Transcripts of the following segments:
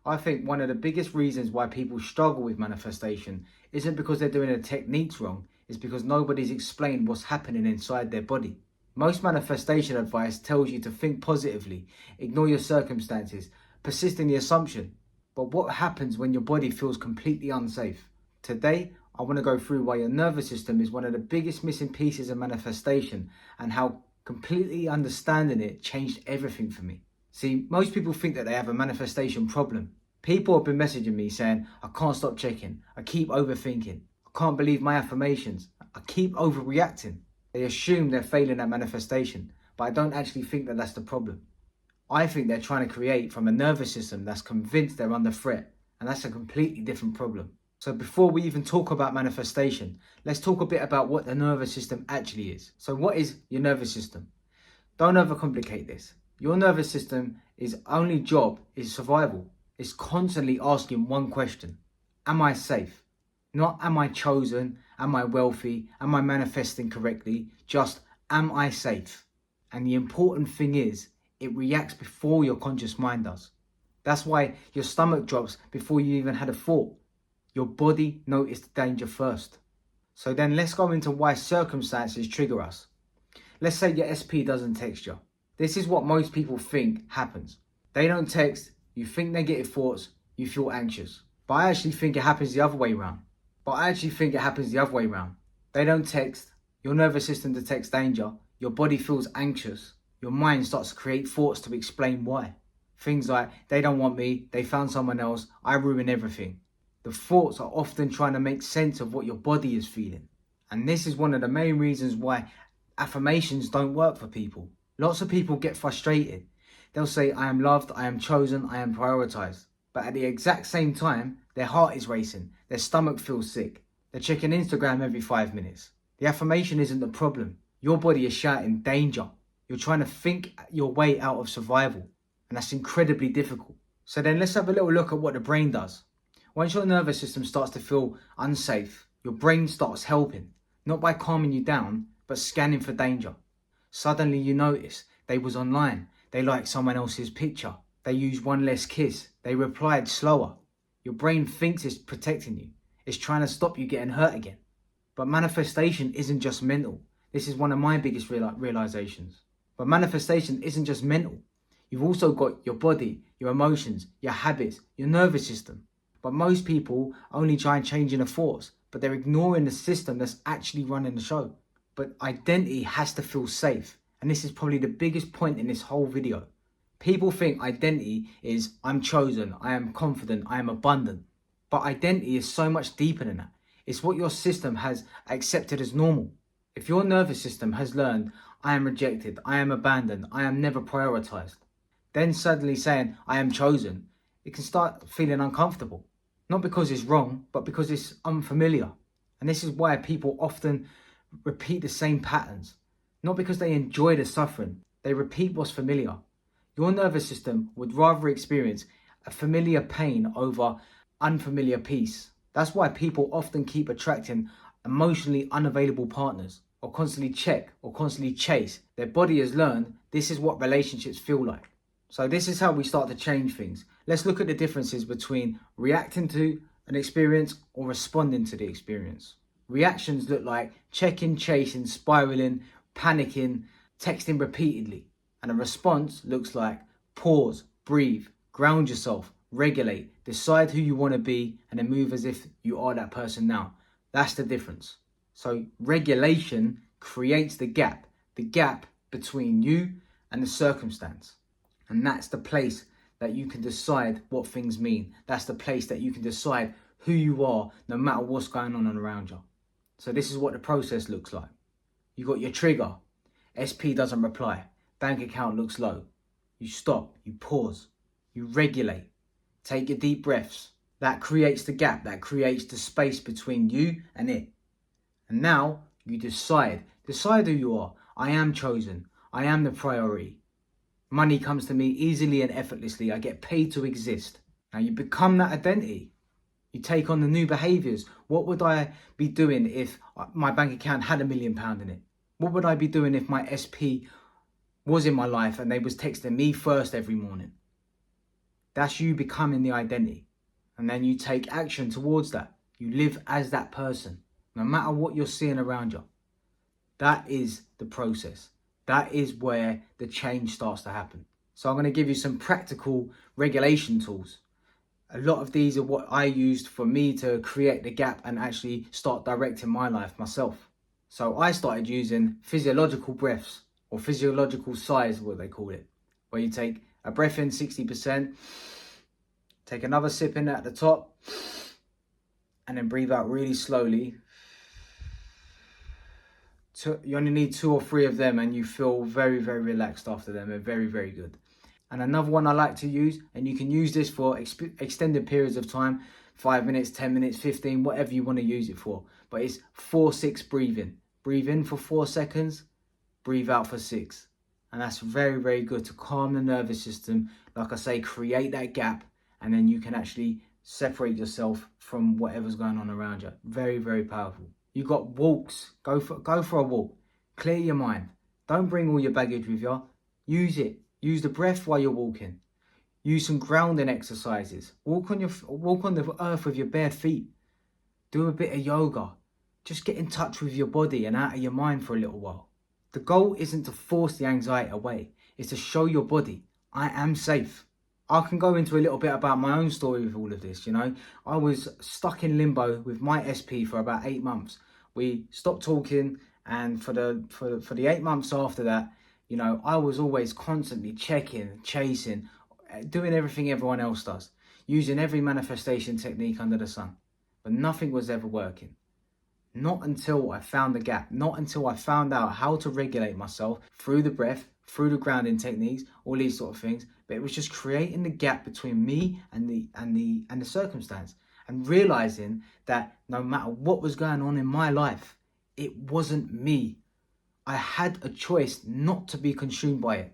I think one of the biggest reasons why people struggle with manifestation isn't because they're doing the techniques wrong, it's because nobody's explained what's happening inside their body. Most manifestation advice tells you to think positively, ignore your circumstances, persist in the assumption. But what happens when your body feels completely unsafe? Today, I want to go through why your nervous system is one of the biggest missing pieces of manifestation and how completely understanding it changed everything for me. See, most people think that they have a manifestation problem. People have been messaging me saying, I can't stop checking, I keep overthinking, I can't believe my affirmations, I keep overreacting. They assume they're failing at manifestation, but I don't actually think that that's the problem. I think they're trying to create from a nervous system that's convinced they're under threat, and that's a completely different problem. So before we even talk about manifestation, let's talk a bit about what the nervous system actually is. So what is your nervous system? Don't overcomplicate this. Your nervous system, its only job is survival. It's constantly asking one question: am I safe? Not am I chosen? Am I wealthy? Am I manifesting correctly? Just am I safe? And the important thing is, it reacts before your conscious mind does. That's why your stomach drops before you even had a thought. Your body noticed the danger first. So then let's go into why circumstances trigger us. Let's say your SP doesn't text you. This is what most people think happens. They don't text, you think negative thoughts, you feel anxious. But I actually think it happens the other way around. They don't text, your nervous system detects danger, your body feels anxious, your mind starts to create thoughts to explain why. Things like, they don't want me, they found someone else, I ruin everything. The thoughts are often trying to make sense of what your body is feeling. And this is one of the main reasons why affirmations don't work for people. Lots of people get frustrated. They'll say, I am loved, I am chosen, I am prioritized. But at the exact same time, their heart is racing, their stomach feels sick. They're checking Instagram every 5 minutes. The affirmation isn't the problem. Your body is shouting danger. You're trying to think your way out of survival. And that's incredibly difficult. So then let's have a little look at what the brain does. Once your nervous system starts to feel unsafe, your brain starts helping. Not by calming you down, but scanning for danger. Suddenly you notice they was online. They liked someone else's picture. They used one less kiss. They replied slower. Your brain thinks it's protecting you. It's trying to stop you getting hurt again. But manifestation isn't just mental. This is one of my biggest realizations. But manifestation isn't just mental. You've also got your body, your emotions, your habits, your nervous system. But most people only try and change in the thoughts, but they're ignoring the system that's actually running the show. But identity has to feel safe. And this is probably the biggest point in this whole video. People think identity is, I'm chosen, I am confident, I am abundant. But identity is so much deeper than that. It's what your system has accepted as normal. If your nervous system has learned, I am rejected, I am abandoned, I am never prioritized, then suddenly saying, I am chosen, it can start feeling uncomfortable. Not because it's wrong, but because it's unfamiliar. And this is why people often repeat the same patterns. Not because they enjoy the suffering, they repeat what's familiar. Your nervous system would rather experience a familiar pain over unfamiliar peace. That's why people often keep attracting emotionally unavailable partners, or constantly check, or constantly chase. Their body has learned this is what relationships feel like. So this is how we start to change things. Let's look at the differences between reacting to an experience or responding to the experience. Reactions look like checking, chasing, spiraling, panicking, texting repeatedly. And a response looks like pause, breathe, ground yourself, regulate, decide who you want to be, and then move as if you are that person now. That's the difference. So regulation creates the gap between you and the circumstance. And that's the place that you can decide what things mean. That's the place that you can decide who you are, no matter what's going on around you. So this is what the process looks like. You got your trigger. SP doesn't reply. Bank account looks low. You stop, you pause, you regulate. Take your deep breaths. That creates the gap, that creates the space between you and it. And now you decide who you are. I am chosen. I am the priority. Money comes to me easily and effortlessly. I get paid to exist. Now you become that identity. You take on the new behaviors. What would I be doing if my bank account had £1 million in it? What would I be doing if my SP was in my life and they was texting me first every morning? That's you becoming the identity. And then you take action towards that. You live as that person, no matter what you're seeing around you. That is the process. That is where the change starts to happen. So I'm going to give you some practical regulation tools. A lot of these are what I used for me to create the gap and actually start directing my life myself. So I started using physiological breaths, or physiological sighs, what they call it, where you take a breath in 60%, take another sip in at the top, and then breathe out really slowly. You only need 2 or 3 of them and you feel very, very relaxed after them. They're very, very good. And another one I like to use, and you can use this for extended periods of time, 5 minutes, 10 minutes, 15, whatever you want to use it for. But it's 4-6 breathing. Breathe in for 4 seconds, breathe out for 6. And that's very, very good to calm the nervous system. Like I say, create that gap, and then you can actually separate yourself from whatever's going on around you. Very, very powerful. You got walks. Go for a walk. Clear your mind. Don't bring all your baggage with you. Use it. Use the breath while you're walking. Use some grounding exercises. Walk on the earth with your bare feet. Do a bit of yoga. Just get in touch with your body and out of your mind for a little while. The goal isn't to force the anxiety away. It's to show your body, I am safe. I can go into a little bit about my own story with all of this, I was stuck in limbo with my SP for about 8 months. We stopped talking, and for the 8 months after that, I was always constantly checking, chasing, doing everything everyone else does, using every manifestation technique under the sun. But nothing was ever working. Not until I found the gap, not until I found out how to regulate myself through the breath, through the grounding techniques, all these sort of things. But it was just creating the gap between me and the circumstance, and realizing that no matter what was going on in my life, it wasn't me. I had a choice not to be consumed by it.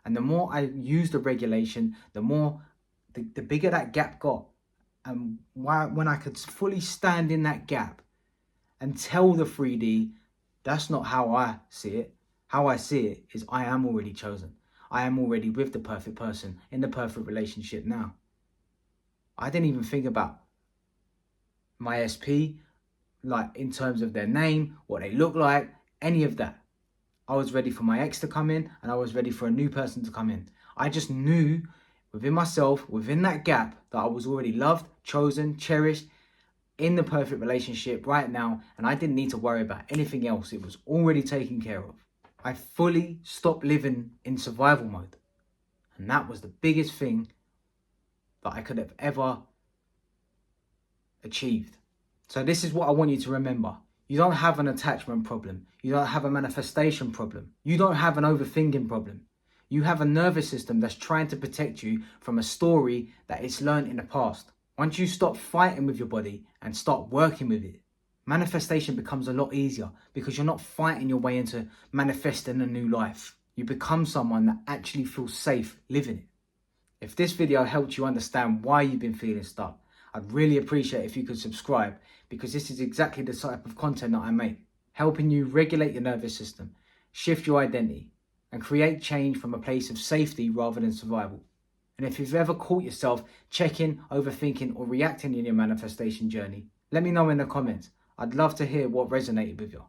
And the more I used the regulation, the bigger that gap got. And when I could fully stand in that gap and tell the 3D, that's not how I see it. How I see it is I am already chosen. I am already with the perfect person in the perfect relationship now. I didn't even think about my SP, like in terms of their name, what they look like, any of that. I was ready for my ex to come in, and I was ready for a new person to come in. I just knew within myself, within that gap, that I was already loved, chosen, cherished, in the perfect relationship right now, and I didn't need to worry about anything else. It was already taken care of. I fully stopped living in survival mode. And that was the biggest thing that I could have ever achieved. So this is what I want you to remember. You don't have an attachment problem. You don't have a manifestation problem. You don't have an overthinking problem. You have a nervous system that's trying to protect you from a story that it's learned in the past. Once you stop fighting with your body and start working with it, manifestation becomes a lot easier, because you're not fighting your way into manifesting a new life. You become someone that actually feels safe living it. If this video helped you understand why you've been feeling stuck, I'd really appreciate if you could subscribe, because this is exactly the type of content that I make, helping you regulate your nervous system, shift your identity, and create change from a place of safety rather than survival. And if you've ever caught yourself checking, overthinking, or reacting in your manifestation journey, let me know in the comments. I'd love to hear what resonated with you.